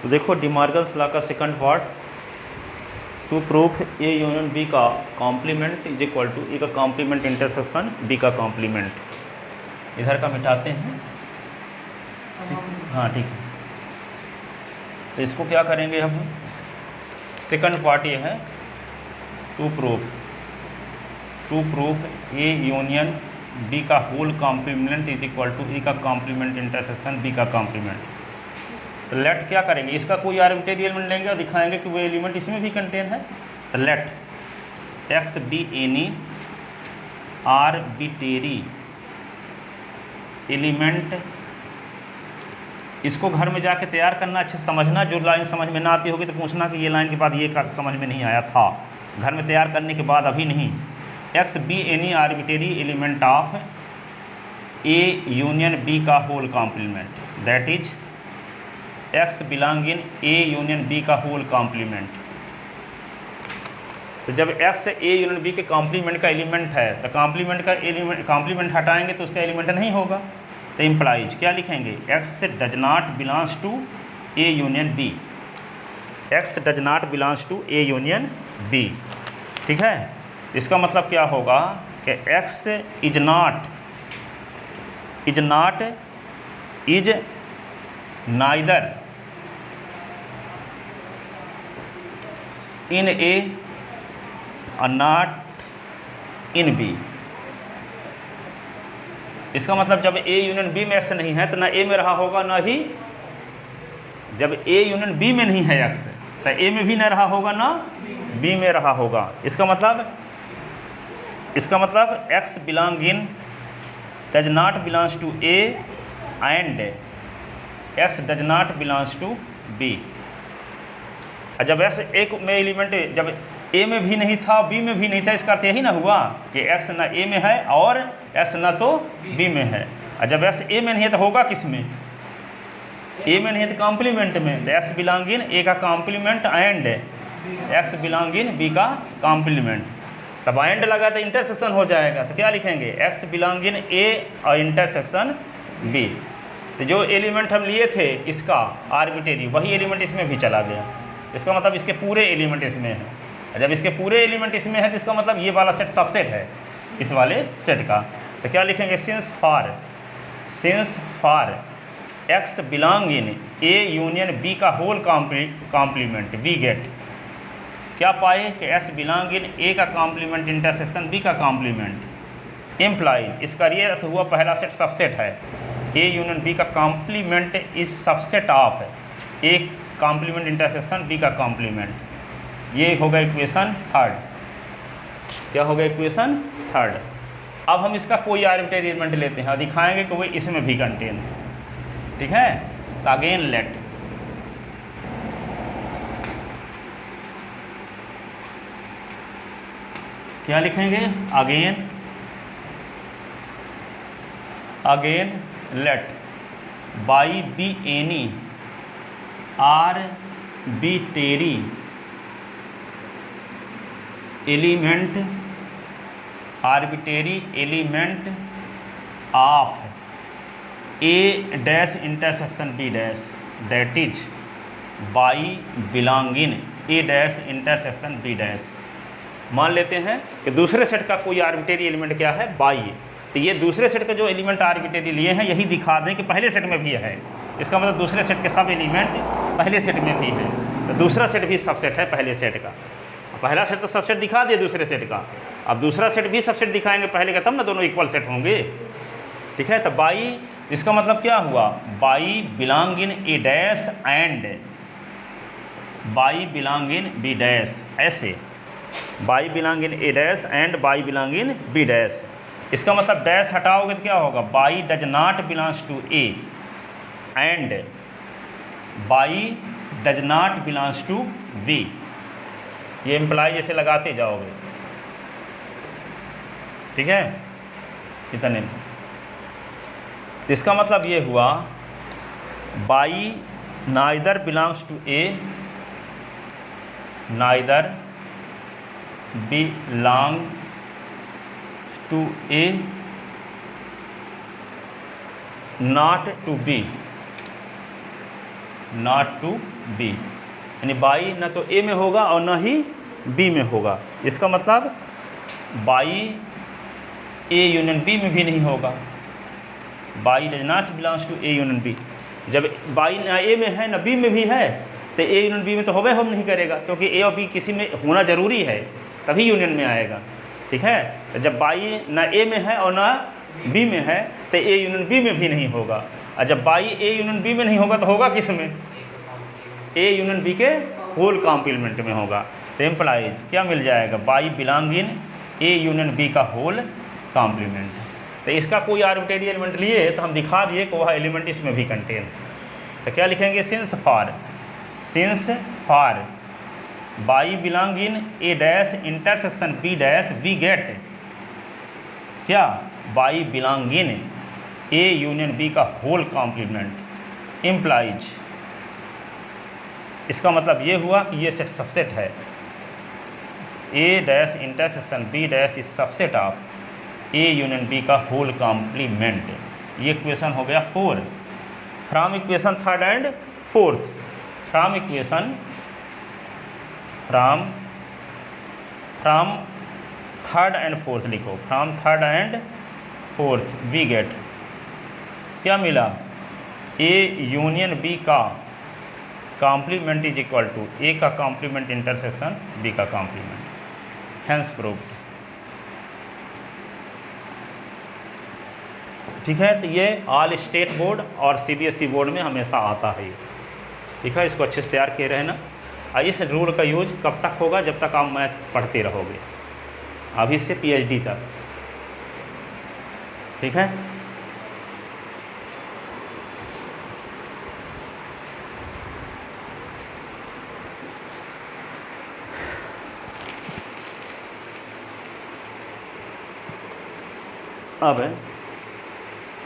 तो देखो De Morgan's law का second part, to proof A union B का complement is equal to A का कॉम्प्लीमेंट इंटरसेक्शन बी का कॉम्प्लीमेंट। इधर का मिटाते हैं, हाँ ठीक है। तो इसको क्या करेंगे हम, सेकंड पार्ट ये है to proof A union B का whole complement is equal to A का कॉम्प्लीमेंट इंटरसेक्शन बी का कॉम्प्लीमेंट। तो लेट क्या करेंगे, इसका कोई आर्बिट्रेरी एलिमेंट लेंगे और दिखाएंगे कि वो एलिमेंट इसमें भी कंटेन है। तो let x be any arbitrary element, इसको घर में जाके तैयार करना, अच्छे से समझना। जो लाइन समझ में ना आती होगी तो पूछना कि ये लाइन के बाद ये समझ में नहीं आया था, घर में तैयार करने के बाद, अभी नहीं। X be any arbitrary element of A union B का whole complement, that is x belong in A union B का होल कॉम्प्लीमेंट। तो जब एक्स ए यूनियन बी के कॉम्प्लीमेंट का एलिमेंट है तो कॉम्प्लीमेंट हटाएंगे तो उसका एलिमेंट नहीं होगा। तो इम्प्लाइज क्या लिखेंगे, x does not belongs to A union B, x does not belongs to A union B. ठीक है, इसका मतलब क्या होगा कि x is neither in A और नॉट इन बी। इसका मतलब जब ए यूनियन बी में एक्स नहीं है तो ना ए में रहा होगा ना ही, जब ए यूनियन बी में नहीं है एक्स तो ए में भी ना रहा होगा ना बी में रहा होगा। इसका मतलब x belong in does not belongs to A and x does not belongs to B. जब एक्स एक में एलिमेंट जब ए में भी नहीं था बी में भी नहीं था, इसका अर्थ यही ना हुआ कि एक्स ना ए में है और एक्स ना तो बी में है। और जब एक्स ए में नहीं है तो होगा किस में, ए में नहीं है तो कॉम्प्लीमेंट में। तो एक्स बिलोंग इन ए का complement and X belong in B का कॉम्प्लीमेंट। तब एंड लगा तो इंटरसेक्शन हो जाएगा। तो क्या लिखेंगे, एक्स बिलोंग इन ए और इंटरसेक्शन बी। तो जो एलिमेंट हम लिए थे इसका आर्बिट्रेरी, वही एलिमेंट इसमें भी चला गया। इसका मतलब इसके पूरे एलिमेंट इसमें है। जब इसके पूरे एलिमेंट इसमें है तो इसका मतलब ये वाला सेट सबसेट है इस वाले सेट का। तो क्या लिखेंगे, since for x belong in A union B का होल कॉम्प्लीमेंट वी गेट, क्या पाए कि एक्स बिलोंग इन ए का कॉम्प्लीमेंट इंटरसेक्शन बी का कॉम्प्लीमेंट इम्प्लाई। इसका ये अर्थ हुआ पहला सेट सबसेट है, ए यूनियन बी का complement is subset of A complement intersection B का कॉम्प्लीमेंट। ये होगा इक्वेशन थर्ड। क्या होगा इक्वेशन थर्ड। अब हम इसका कोई आर्बिट्रेरी एलिमेंट लेते हैं और दिखाएंगे कि वो इसमें भी कंटेन है। ठीक है, तो अगेन लेट क्या लिखेंगे, again let y be any arbitrary element of A dash intersection B dash, that is y belong in A dash intersection B dash. मान लेते हैं कि दूसरे सेट का कोई आर्बिट्रेरी एलिमेंट क्या है, बाई। तो ये दूसरे सेट के जो एलिमेंट आर्बिट्रेरी लिए हैं यही दिखा दें कि पहले सेट में भी है। इसका मतलब दूसरे सेट के सब एलिमेंट पहले सेट में भी है, तो दूसरा सेट भी सबसेट है पहले सेट का। पहला सेट तो सबसेट दिखा दिए दूसरे सेट का, अब दूसरा सेट भी सबसेट दिखाएंगे पहले का, तब ना दोनों इक्वल सेट होंगे। ठीक है, तो बाई, इसका मतलब क्या हुआ, by belong in A dash and by belong in B dash. ऐसे by belong in A dash and by belong in B dash. इसका मतलब डैश हटाओगे तो क्या होगा, by does not belongs to A and by does not belongs to B. ये imply जैसे लगाते जाओगे। ठीक है, इतने। तो इसका मतलब ये हुआ by neither belongs to A, neither belong to A not to B. Not to B, यानी बाई ना तो ए में होगा और ना ही बी में होगा। इसका मतलब बाई ए यूनियन बी में भी नहीं होगा। By does not belongs to A union B. जब बाई ना ए में है ना बी में भी है तो ए यूनियन बी में तो होवे हम नहीं करेगा, क्योंकि ए और बी किसी में होना ज़रूरी है तभी यूनियन में आएगा। ठीक है, तो जब बाई ना ए में है और ना बी में है तो ए यूनियन बी में भी नहीं होगा, और जब बाई ए यूनियन बी में नहीं होगा तो होगा किस में? ए यूनियन बी के होल कॉम्प्लीमेंट में होगा। तो एम्प्लाइज क्या मिल जाएगा? By belong in A union B का होल कॉम्प्लीमेंट। तो इसका कोई आर्बिट्रेरी एलिमेंट लिए तो हम दिखा दिए कि वह एलिमेंट इसमें भी कंटेन। तो क्या लिखेंगे? Since for by belong in A dash intersection B dash we get क्या? By belong in A union B का होल कॉम्प्लीमेंट इम्प्लाइज। इसका मतलब ये हुआ कि ये सेट सबसेट है। A dash intersection B dash is subset of A union B का होल कॉम्प्लीमेंट। ये इक्वेशन हो गया 4 from equation third and fourth. From equation from third and fourth लिखो। From third and fourth we get क्या मिला? ए union B का complement is equal to A का complement intersection B का कॉम्प्लीमेंट। Hence proved. ठीक है, तो ये ऑल स्टेट बोर्ड और सीबीएसई बोर्ड में हमेशा आता है। ठीक है, इसको अच्छे से तैयार किए रहना। और इस रूल का यूज कब तक होगा? जब तक आप मैथ पढ़ते रहोगे, अभी से पीएचडी तक। ठीक है, अब